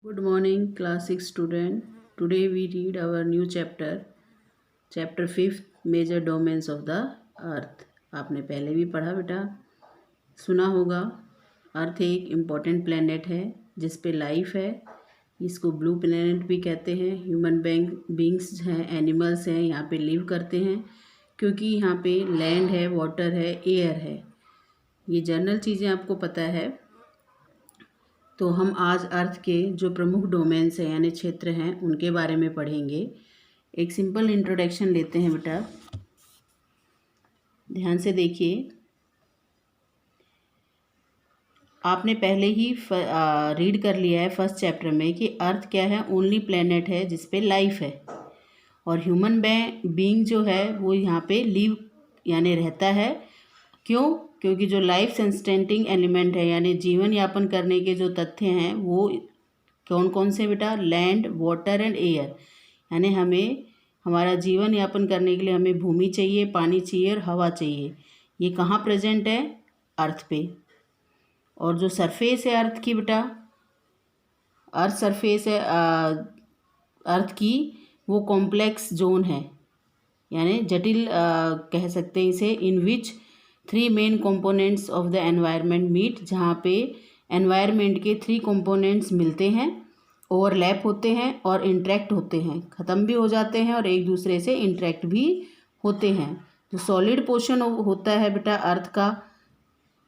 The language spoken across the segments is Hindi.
Good morning, class 6 student. Today we read our new chapter 5, Major Domains of the Earth. आपने पहले भी पढ़ा बेटा, सुना होगा। अर्थ एक इम्पॉर्टेंट प्लेनेट है जिस पे लाइफ है। इसको ब्लू प्लेनेट भी कहते हैं। ह्यूमन बींग्स हैं, एनिमल्स हैं, यहाँ पे लिव करते हैं क्योंकि यहाँ पे लैंड है, वाटर है, एयर है। ये जनरल चीज़ें आपको पता है। तो हम आज अर्थ के जो प्रमुख डोमेन्स हैं यानी क्षेत्र हैं उनके बारे में पढ़ेंगे। एक सिंपल इंट्रोडक्शन लेते हैं बेटा, ध्यान से देखिए। आपने पहले ही रीड कर लिया है फर्स्ट चैप्टर में कि अर्थ क्या है, ओनली प्लेनेट है जिस पे लाइफ है। और ह्यूमन बीइंग जो है वो यहाँ पे लिव यानी रहता है। क्यों? क्योंकि जो लाइफ सस्टेनिंग एलिमेंट है यानी जीवन यापन करने के जो तथ्य हैं वो कौन कौन से बेटा? Land, water and air. यानी हमें हमारा जीवन यापन करने के लिए हमें भूमि चाहिए, पानी चाहिए और हवा चाहिए। ये कहाँ प्रेजेंट है? अर्थ पे। और जो सरफेस है अर्थ की बेटा, अर्थ सरफेस है अर्थ की, वो कॉम्प्लेक्स जोन है यानी जटिल कह सकते हैं इसे। In which 3 main components of the environment meet, जहाँ पे एनवायरनमेंट के 3 कंपोनेंट्स मिलते हैं, ओवरलैप होते हैं और इंटरेक्ट होते हैं, ख़त्म भी हो जाते हैं और एक दूसरे से इंटरेक्ट भी होते हैं। जो सॉलिड पोर्शन होता है बेटा अर्थ का,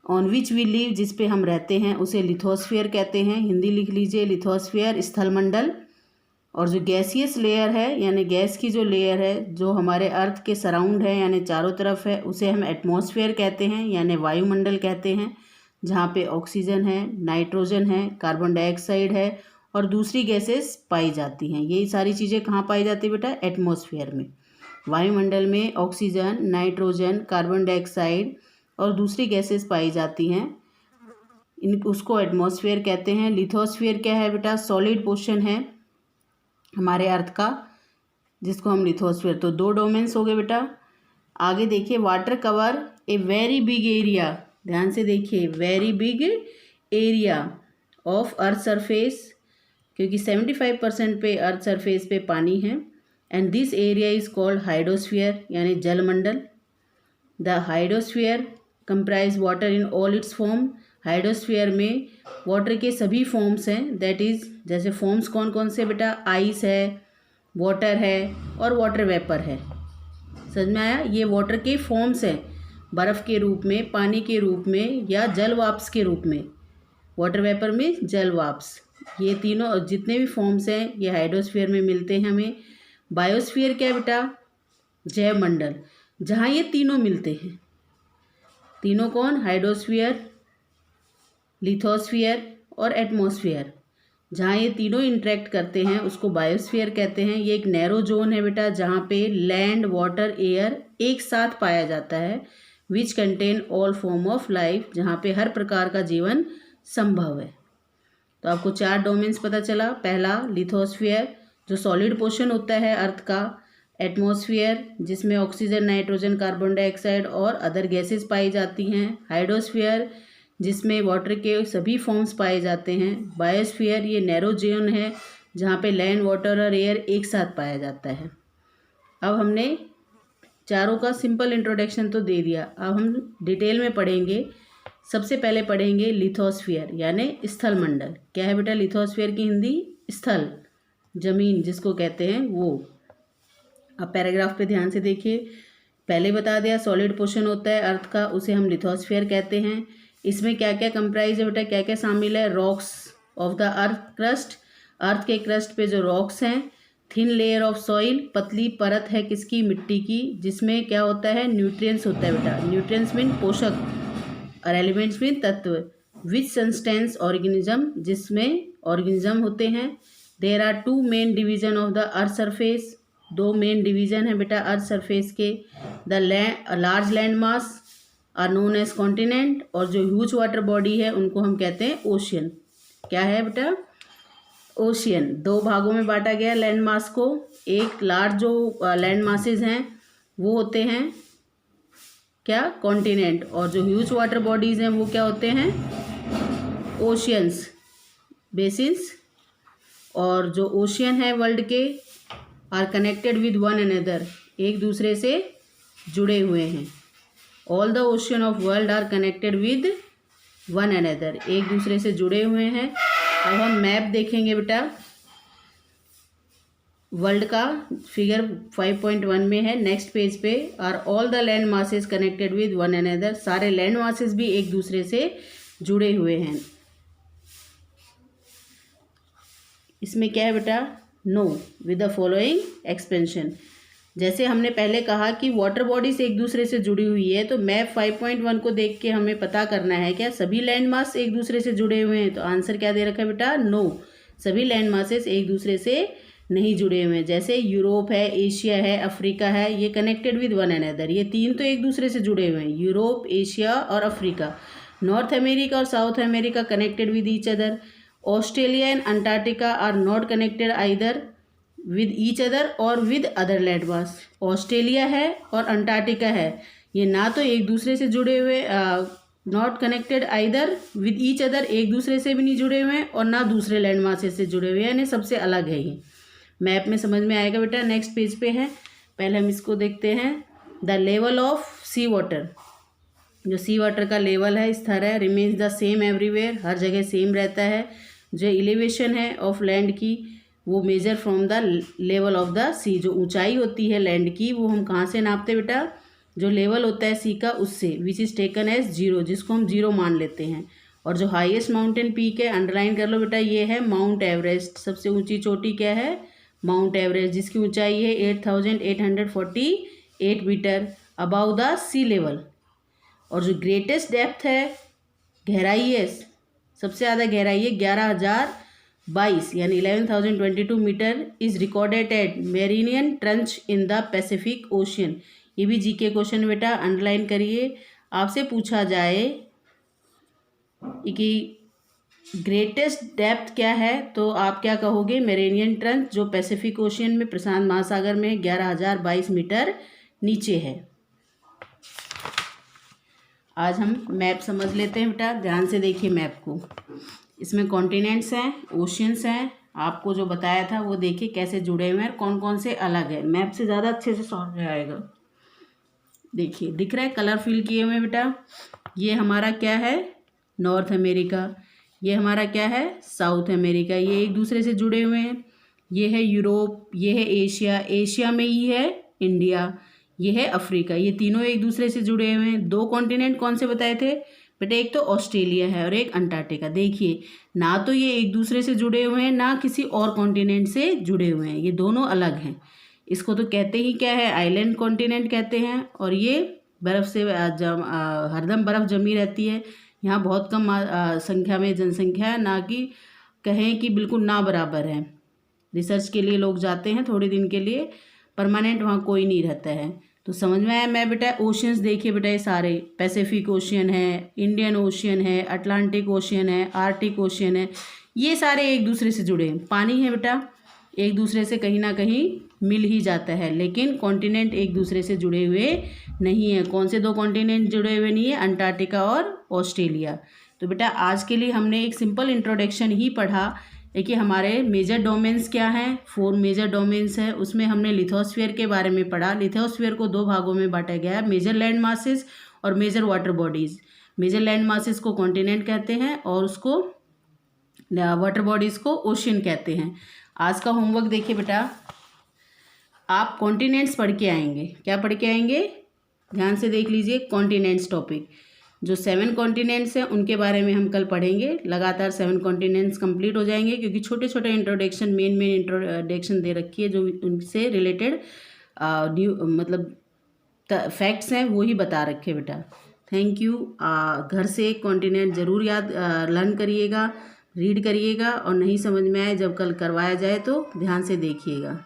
ऑन विच वी लिव, जिस पे हम रहते हैं, उसे लिथोस्फीयर कहते हैं। हिंदी लिख लीजिए, लिथोस्फीयर स्थलमंडल। और जो गैसियस लेयर है यानी गैस की जो लेयर है जो हमारे अर्थ के सराउंड है यानी चारों तरफ है, उसे हम एटमॉस्फेयर कहते हैं यानी वायुमंडल कहते हैं। जहाँ पे ऑक्सीजन है, नाइट्रोजन है, कार्बन डाइऑक्साइड है और दूसरी गैसेस पाई जाती हैं। यही सारी चीज़ें कहाँ पाई जाती है बेटा? एटमॉस्फेयर में। वायुमंडल में ऑक्सीजन, नाइट्रोजन, कार्बन डाइऑक्साइड और दूसरी गैसेस पाई जाती हैं, उसको एटमॉस्फेयर कहते हैं। लिथोस्फीयर क्या है बेटा? सॉलिड पोर्शन है हमारे अर्थ का, जिसको हम लिथोस्फीयर। तो 2 डोमेन्स हो गए बेटा। आगे देखिए, water cover a very big area. ध्यान से देखिए, very big area of earth surface, क्योंकि 75% पे अर्थ सरफेस पे पानी है। And this area is called hydrosphere यानी जलमंडल। The hydrosphere comprise water in all its form. Hydrosphere में वाटर के सभी फॉर्म्स हैं। दैट इज़, जैसे फॉर्म्स कौन कौन से बेटा? आइस है, वाटर है और वाटर वेपर है। समझ में आया? ये वाटर के फॉर्म्स हैं, बर्फ़ के रूप में, पानी के रूप में या जल वाष्प के रूप में। वाटर वेपर में जल वाष्प, ये तीनों जितने भी फॉर्म्स हैं ये हाइड्रोस्फीयर में मिलते हैं हमें। बायोस्फीयर क्या है बेटा? जैव मंडल, जहाँ ये तीनों मिलते हैं। तीनों कौन? हाइड्रोस्फीयर, लिथोस्फीयर और एटमॉस्फेयर। जहाँ ये तीनों इंटरेक्ट करते हैं उसको बायोस्फीयर कहते हैं। ये एक नैरो जोन है बेटा जहाँ पे लैंड, वाटर, एयर एक साथ पाया जाता है। Which contain all form of life, जहाँ पे हर प्रकार का जीवन संभव है। तो आपको 4 डोमेन्स पता चला। पहला लिथोस्फीयर, जो सॉलिड पोर्शन होता है अर्थ का। एटमॉस्फेयर, जिसमें ऑक्सीजन, नाइट्रोजन, कार्बन डाइऑक्साइड और अदर गैसेस पाई जाती हैं। हाइड्रोस्फीयर, जिसमें वाटर के सभी फॉर्म्स पाए जाते हैं। बायोस्फीयर, ये नैरो जोन है जहाँ पे लैंड, वाटर और एयर एक साथ पाया जाता है। अब हमने चारों का सिंपल इंट्रोडक्शन तो दे दिया, अब हम डिटेल में पढ़ेंगे। सबसे पहले पढ़ेंगे लिथोस्फीयर यानी स्थलमंडल। क्या है बेटा लिथोस्फीयर की हिंदी? स्थल, जमीन जिसको कहते हैं वो। अब पैराग्राफ पे ध्यान से देखिए। पहले बता दिया सॉलिड पोर्शन होता है अर्थ का, उसे हम लिथोस्फीयर कहते हैं। इसमें क्या क्या कंप्राइज है बेटा, क्या क्या शामिल है? Rocks of the earth crust, earth के क्रस्ट पे जो रॉक्स हैं। थिन लेयर ऑफ सॉइल, पतली परत है किसकी? मिट्टी की, जिसमें क्या होता है? न्यूट्रिएंट्स होता है बेटा। न्यूट्रिएंट्स मीन पोषक और एलिमेंट्स मीन तत्व। विच सस्टेन्स ऑर्गेनिज्म, जिसमें ऑर्गेनिज्म होते हैं। There are 2 main division of the earth surface, 2 main division है बेटा अर्थ सरफेस के। The large land mass are known as continent, और जो ह्यूज वाटर बॉडी है उनको हम कहते हैं ओशियन। क्या है बेटा? ओशियन। 2 भागों में बांटा गया लैंड मास को। एक लार्ज जो लैंड मासेज हैं वो होते हैं क्या? कॉन्टिनेंट। और जो ह्यूज वाटर बॉडीज़ हैं वो क्या होते हैं? ओशियंस, बेसिन्स और जो ओशियन है वर्ल्ड के are connected with one another, एक दूसरे से जुड़े हुए हैं। All the ocean of world are connected with one another, एक दूसरे से जुड़े हुए हैं। अब हम मैप देखेंगे बेटा वर्ल्ड का, फिगर 5.1 में है नेक्स्ट पेज पे। Are all the land masses connected with one another, सारे लैंड मासेस भी एक दूसरे से जुड़े हुए हैं। इसमें क्या है बेटा, know with the following expansion. जैसे हमने पहले कहा कि वाटर बॉडीज एक दूसरे से जुड़ी हुई है, तो मैप 5.1 को देख के हमें पता करना है क्या सभी लैंड मास एक दूसरे से जुड़े हुए हैं। तो आंसर क्या दे रखा है बेटा, नो, सभी लैंड मासेस एक दूसरे से नहीं जुड़े हुए हैं। जैसे यूरोप है, एशिया है, अफ्रीका है, ये कनेक्टेड विद वन अनदर, ये तीन तो एक दूसरे से जुड़े हुए हैं, यूरोप, एशिया और अफ्रीका। नॉर्थ अमेरिका और South America connected with each other. Australia and Antarctica are not connected either with each other और with other land mass. Australia है और अंटार्कटिका है, ये ना तो एक दूसरे से जुड़े हुए, not connected either with each other, एक दूसरे से भी नहीं जुड़े हुए हैं, और ना दूसरे लैंड मासेस से जुड़े हुए हैं, यानी सबसे अलग है ये। मैप में समझ में आएगा बेटा। नेक्स्ट पेज पे है, पहले हम इसको देखते हैं। The level of sea water, जो सी वाटर का लेवल है स्थिर है, रिमेन्स द सेम एवरीवेयर, हर जगह सेम रहता है। जो एलिवेशन है ऑफ लैंड की, वो major from the level of the sea, जो ऊंचाई होती है लैंड की वो हम कहाँ से नापते बेटा, जो लेवल होता है सी का उससे, which is taken as zero, जिसको हम जीरो मान लेते हैं। और जो हाईएस्ट माउंटेन पीक है, अंडरलाइन कर लो बेटा, ये है माउंट एवरेस्ट। सबसे ऊंची चोटी क्या है, माउंट एवरेस्ट, जिसकी ऊंचाई है 8,848 metre above the sea level. और जो ग्रेटेस्ट डेप्थ है, गहराई है, सबसे ज़्यादा गहराई है 11,022 यानी 11,022 metre is recorded at Mariana trench in the Pacific Ocean. ये भी जीके क्वेश्चन बेटा, अंडरलाइन करिए। आपसे पूछा जाए कि ग्रेटेस्ट डेप्थ क्या है, तो आप क्या कहोगे, मेरिनियन ट्रंच, जो पैसिफिक ओशियन में प्रशांत महासागर में 11,022 मीटर नीचे है। आज हम मैप समझ लेते हैं बेटा, ध्यान से देखिए मैप को। इसमें कॉन्टिनेंट्स हैं, ओशियंस हैं, आपको जो बताया था वो देखिए कैसे जुड़े हुए हैं, कौन कौन से अलग है। मैप से ज़्यादा अच्छे से समझ में आएगा। देखिए दिख रहा है, कलर फिल किए हुए बेटा। ये हमारा क्या है, नॉर्थ अमेरिका, ये हमारा क्या है, साउथ अमेरिका, ये एक दूसरे से जुड़े हुए हैं। ये है यूरोप, ये है एशिया, एशिया में ही है इंडिया, ये है अफ्रीका, ये तीनों एक दूसरे से जुड़े हुए हैं। दो कॉन्टिनेंट कौन से बताए थे बेटा, एक तो ऑस्ट्रेलिया है और एक अंटार्कटिका। देखिए ना तो ये एक दूसरे से जुड़े हुए हैं, ना किसी और कॉन्टिनेंट से जुड़े हुए हैं, ये दोनों अलग हैं। इसको तो कहते ही क्या है, आइलैंड कॉन्टिनेंट कहते हैं। और ये बर्फ़ से हरदम बर्फ़ जमी रहती है। यहाँ बहुत कम संख्या में जनसंख्या है, ना कि कहें कि बिल्कुल ना बराबर है। रिसर्च के लिए लोग जाते हैं थोड़े दिन के लिए, परमानेंट वहाँ कोई नहीं रहता है। तो समझ में आया मैं बेटा। ओशियंस देखिए बेटा, ये सारे पैसिफिक ओशियन है, इंडियन ओशियन है, अटलांटिक ओशियन है, आर्टिक ओशियन है, ये सारे एक दूसरे से जुड़े हैं। पानी है बेटा, एक दूसरे से कहीं ना कहीं मिल ही जाता है, लेकिन कॉन्टिनेंट एक दूसरे से जुड़े हुए नहीं है। कौन से दो कॉन्टिनेंट जुड़े हुए नहीं है, अंटार्कटिका और ऑस्ट्रेलिया। तो बेटा आज के लिए हमने एक सिंपल इंट्रोडक्शन ही पढ़ा। देखिए हमारे मेजर डोमेन्स क्या हैं, 4 मेजर डोमेन्स हैं। उसमें हमने लिथोस्फीयर के बारे में पढ़ा। लिथोस्फीयर को 2 भागों में बांटा गया है, मेजर लैंड मासेस और major water bodies. Major land masses को कॉन्टिनेंट कहते हैं और उसको वाटर बॉडीज़ को ओशियन कहते हैं। आज का होमवर्क देखिए बेटा, आप कॉन्टिनेंट्स पढ़ के आएंगे। क्या पढ़ के आएंगे, ध्यान से देख लीजिए। कॉन्टिनेंट्स टॉपिक, जो 7 कॉन्टिनेंट्स हैं उनके बारे में हम कल पढ़ेंगे। लगातार 7 कॉन्टिनेंट्स कंप्लीट हो जाएंगे, क्योंकि छोटे छोटे इंट्रोडक्शन, मेन इंट्रोडक्शन दे रखी है, जो उनसे रिलेटेड मतलब फैक्ट्स हैं वो ही बता रखे बेटा। Thank you. घर से कॉन्टिनेंट ज़रूर याद लर्न करिएगा, रीड करिएगा, और नहीं समझ में आए जब कल करवाया जाए तो ध्यान से देखिएगा।